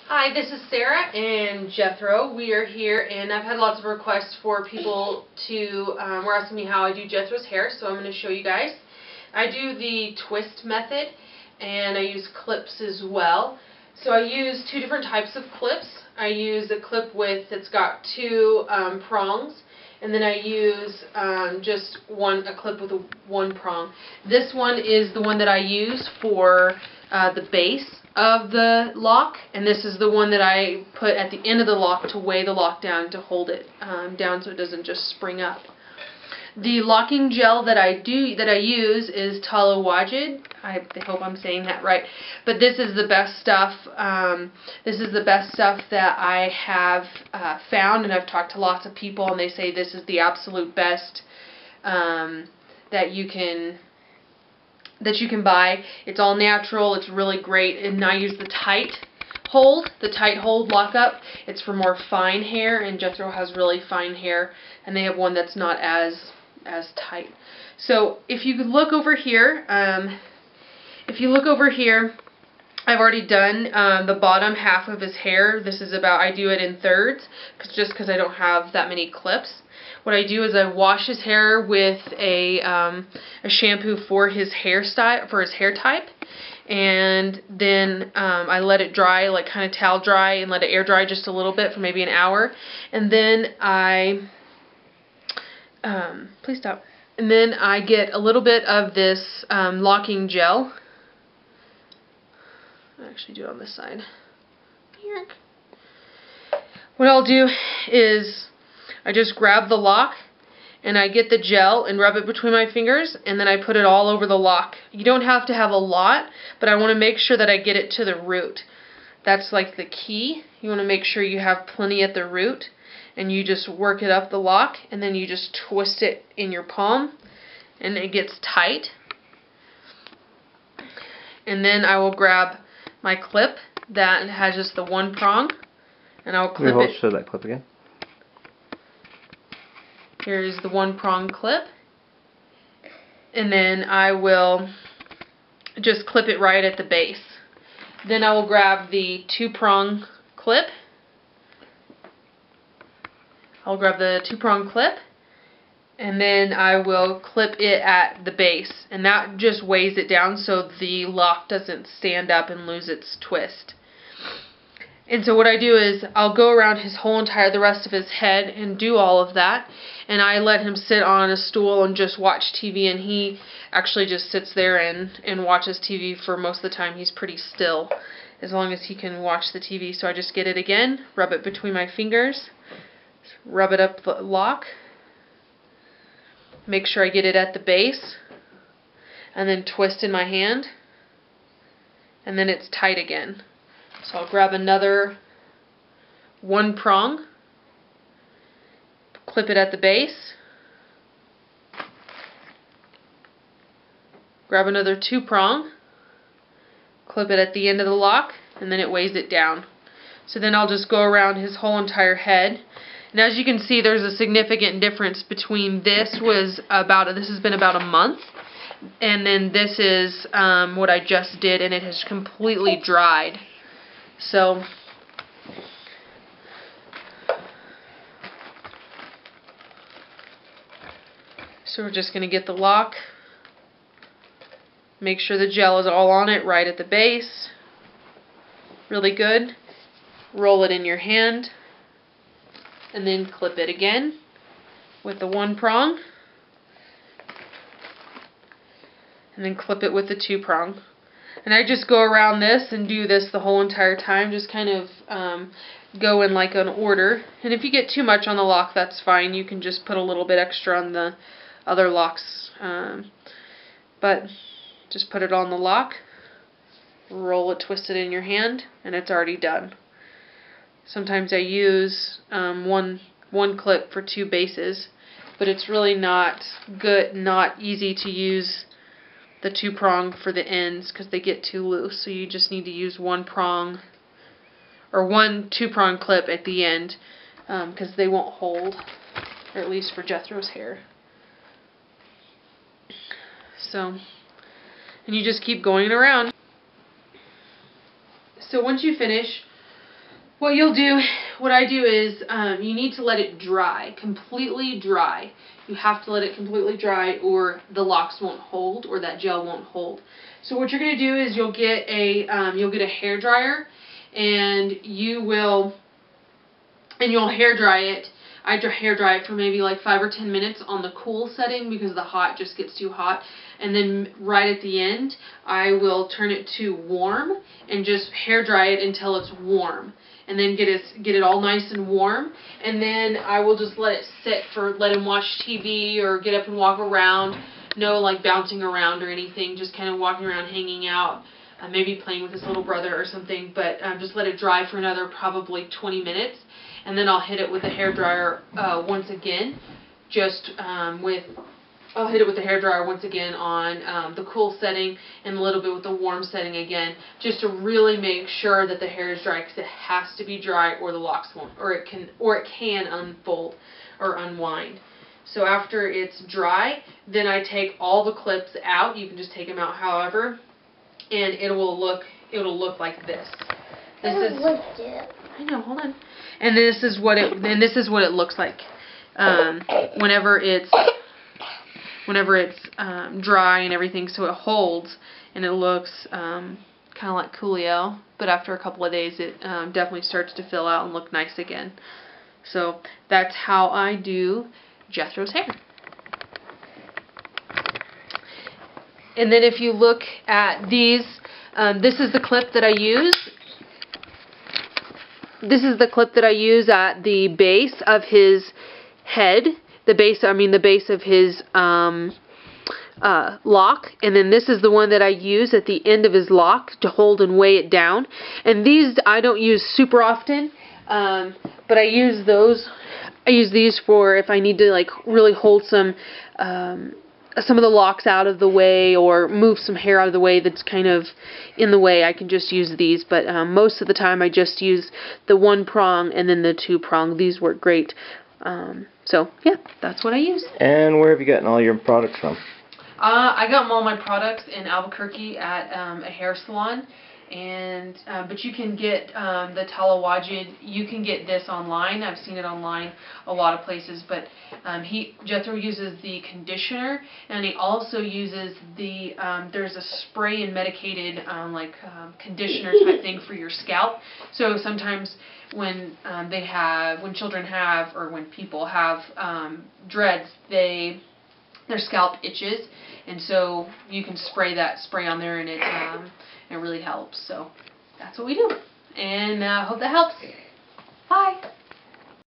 Hi, this is Sarah and Jethro. We are here, and I've had lots of requests for people to, were asking me how I do Jethro's hair, so I'm going to show you guys. I do the twist method, and I use clips as well. So I use two different types of clips. I use a clip that's got two prongs, and then I use just a clip with one prong. This one is the one that I use for the base of the lock, and this is the one that I put at the end of the lock to weigh the lock down, to hold it down so it doesn't just spring up. The locking gel that I use is Tala Wajid. I hope I'm saying that right. But this is the best stuff. This is the best stuff that I have found, and I've talked to lots of people, and they say this is the absolute best that you can buy. It's all natural. It's really great, and I use the tight hold lockup. It's for more fine hair, and Jethro has really fine hair, and they have one that's not as tight. So if you look over here, I've already done the bottom half of his hair. This is I do it in thirds, just because I don't have that many clips. What I do is I wash his hair with a shampoo for his hairstyle, for his hair type, and then I let it dry, like kind of towel dry, and let it air dry just a little bit for maybe an hour, and then please stop. And then I get a little bit of this locking gel. I actually do it on this side. What I'll do is I just grab the lock and I get the gel and rub it between my fingers, and then I put it all over the lock. You don't have to have a lot, but I want to make sure that I get it to the root. That's like the key. You want to make sure you have plenty at the root, and you just work it up the lock, and then you just twist it in your palm, and it gets tight. And then I will grab my clip that has just the one prong, and I'll clip it. Show that clip again. Here's the one prong clip, and then I will just clip it right at the base. Then I will grab the two prong clip. I'll grab the two prong clip, and then I will clip it at the base, and that just weighs it down so the lock doesn't stand up and lose its twist. And so what I do is I'll go around the rest of his head and do all of that, and I let him sit on a stool and just watch TV, and he actually just sits there and watches TV for most of the time. He's pretty still as long as he can watch the TV. So I just get it again, rub it between my fingers, rub it up the lock, make sure I get it at the base, and then twist in my hand, and then it's tight again. So I'll grab another one prong, clip it at the base, grab another two prong, clip it at the end of the lock, and then it weighs it down. So then I'll just go around his whole entire head. And as you can see, there's a significant difference between this has been about a month, and then this is what I just did, and it has completely dried. So we're just going to get the lock, make sure the gel is all on it right at the base, really good, roll it in your hand, and then clip it again with the one prong, and then clip it with the two prong. And I just go around this and do this the whole entire time, just kind of go in like an order. And if you get too much on the lock, that's fine. You can just put a little bit extra on the other locks. But just put it on the lock, roll it, twist it in your hand, and it's already done. Sometimes I use one clip for two bases, but it's really not easy to use the two prong for the ends because they get too loose. So you just need to use one prong or one two prong clip at the end because they won't hold, or at least for Jethro's hair. So, and you just keep going around. So once you finish, What you'll do, what I do is, you need to let it dry, completely dry. You have to let it completely dry or the locks won't hold or that gel won't hold. So what you're going to do is you'll get a hair dryer and you'll hair dry it. I hair dry it for maybe like 5 or 10 minutes on the cool setting because the hot just gets too hot. And then right at the end, I will turn it to warm and just hair dry it until it's warm. And then get it all nice and warm. And then I will just let it sit let him watch TV or get up and walk around. No like bouncing around or anything, just kind of walking around, hanging out. Maybe playing with his little brother or something, but just let it dry for another probably 20 minutes. And then I'll hit it with the hair dryer once again, I'll hit it with the hair dryer once again on the cool setting and a little bit with the warm setting again, just to really make sure that the hair is dry, because it has to be dry or the locks won't, or it can unfold or unwind. So after it's dry, then I take all the clips out. You can just take them out however, and it will look like this. I know, hold on. And this is what it looks like whenever it's dry and everything, so it holds and it looks kind of like Coolio, but after a couple of days it definitely starts to fill out and look nice again. So that's how I do Jethro's hair. And then if you look at these, this is the clip that I use. This is the clip that I use at the base of his head. The base of his lock, and then this is the one that I use at the end of his lock to hold and weigh it down. And these I don't use super often, but I use those. I use these for if I need to like really hold some of the locks out of the way or move some hair out of the way that's kind of in the way. I can just use these, but most of the time I just use the 1 prong and then the 2 prong. These work great. So yeah, that's what I use. And where have you gotten all your products from? I got all my products in Albuquerque at a hair salon, and but you can get the Talawajid. You can get this online. I've seen it online a lot of places, but Jethro uses the conditioner, and he also uses the there's a spray and medicated conditioner type thing for your scalp. So sometimes when children have, or when people have dreads, their scalp itches, and so you can spray on there, and it really helps. So that's what we do, and hope that helps.